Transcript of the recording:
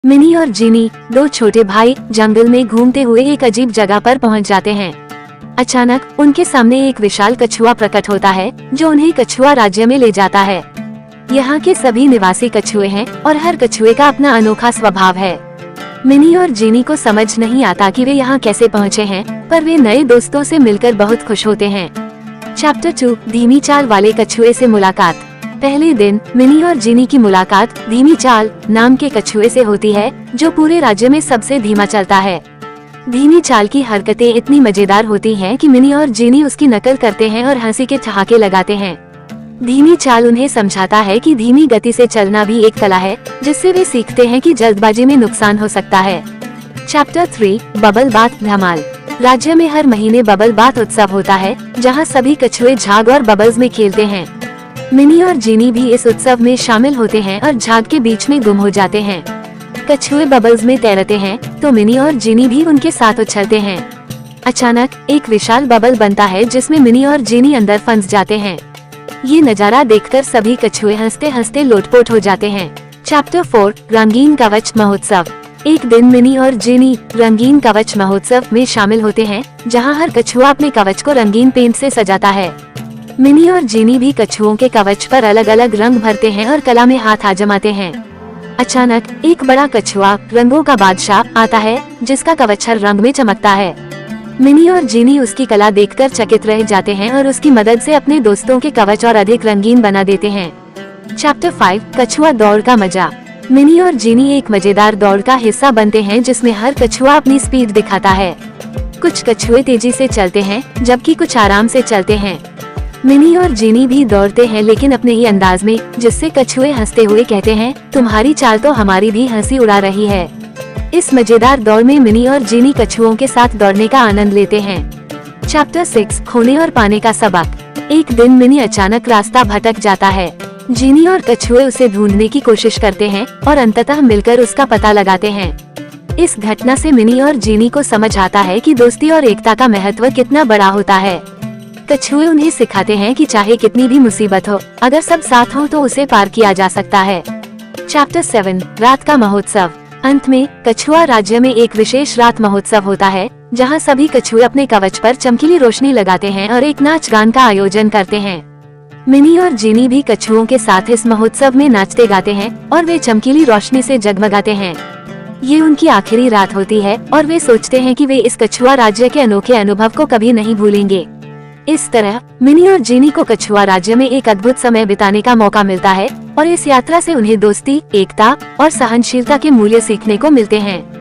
Mini और जीनी, दो छोटे भाई, जंगल में घूमते हुए एक अजीब जगह पर पहुंच जाते हैं। अचानक उनके सामने एक विशाल कछुआ प्रकट होता है जो उन्हें कछुआ राज्य में ले जाता है। यहाँ के सभी निवासी कछुए हैं और हर कछुए का अपना अनोखा स्वभाव है। मिनी और जीनी को समझ नहीं आता कि वे यहाँ कैसे पहुँचे हैं, पर वे नए दोस्तों से मिलकर बहुत खुश होते हैं। चैप्टर 2, धीमी चाल वाले कछुए से मुलाकात। पहले दिन मिनी और जीनी की मुलाकात धीमी चाल नाम के कछुए से होती है जो पूरे राज्य में सबसे धीमा चलता है। धीमी चाल की हरकतें इतनी मजेदार होती हैं कि मिनी और जीनी उसकी नकल करते हैं और हंसी के ठहाके लगाते हैं। धीमी चाल उन्हें समझाता है कि धीमी गति से चलना भी एक कला है, जिससे वे सीखते हैं कि जल्दबाजी में नुकसान हो सकता है। चैप्टर 3, बबल बाथ धमाल। राज्य में हर महीने बबल बाथ उत्सव होता है जहाँ सभी कछुए झाग और बबल्स में खेलते हैं। मिनी और जीनी भी इस उत्सव में शामिल होते हैं और झाग के बीच में गुम हो जाते हैं। कछुए बबल्स में तैरते हैं तो मिनी और जीनी भी उनके साथ उछलते हैं। अचानक एक विशाल बबल बनता है जिसमें मिनी और जीनी अंदर फंस जाते हैं। ये नजारा देखकर सभी कछुए हंसते हंसते लोटपोट हो जाते हैं। चैप्टर 4, रंगीन कवच महोत्सव। एक दिन मिनी और जीनी रंगीन कवच महोत्सव में शामिल होते हैं जहाँ हर कछुआ अपने कवच को रंगीन पेंट से सजाता है। मिनी और जीनी भी कछुओं के कवच पर अलग अलग रंग भरते हैं और कला में हाथ आजमाते हैं। अचानक एक बड़ा कछुआ रंगों का बादशाह आता है जिसका कवच हर रंग में चमकता है। मिनी और जीनी उसकी कला देखकर चकित रह जाते हैं और उसकी मदद से अपने दोस्तों के कवच और अधिक रंगीन बना देते हैं। चैप्टर 5, कछुआ दौड़ का मजा। मिनी और जीनी एक मजेदार दौड़ का हिस्सा बनते हैं जिसमें हर कछुआ अपनी स्पीड दिखाता है। कुछ कछुए तेजी से चलते हैं जबकि कुछ आराम से चलते हैं। मिनी और जीनी भी दौड़ते हैं लेकिन अपने ही अंदाज में, जिससे कछुए हंसते हुए कहते हैं, तुम्हारी चाल तो हमारी भी हंसी उड़ा रही है। इस मजेदार दौड़ में मिनी और जीनी कछुओं के साथ दौड़ने का आनंद लेते हैं। चैप्टर 6, खोने और पाने का सबक। एक दिन मिनी अचानक रास्ता भटक जाता है। जीनी और कछुए उसे ढूंढने की कोशिश करते हैं और अंततः मिलकर उसका पता लगाते हैं। इस घटना से मिनी और जीनी को समझ आता है कि दोस्ती और एकता का महत्व कितना बड़ा होता है। कछुए उन्हें सिखाते हैं कि चाहे कितनी भी मुसीबत हो, अगर सब साथ हो तो उसे पार किया जा सकता है। चैप्टर 7, रात का महोत्सव। अंत में कछुआ राज्य में एक विशेष रात महोत्सव होता है जहां सभी कछुए अपने कवच पर चमकीली रोशनी लगाते हैं और एक नाच गान का आयोजन करते हैं। मिनी और जीनी भी कछुओं के साथ इस महोत्सव में नाचते गाते हैं और वे चमकीली रोशनी से जगमगाते हैं। ये उनकी आखिरी रात होती है और वे सोचते हैं कि वे इस कछुआ राज्य के अनोखे अनुभव को कभी नहीं भूलेंगे। इस तरह मिनी और जीनी को कछुआ राज्य में एक अद्भुत समय बिताने का मौका मिलता है और इस यात्रा से उन्हें दोस्ती, एकता और सहनशीलता के मूल्य सीखने को मिलते हैं।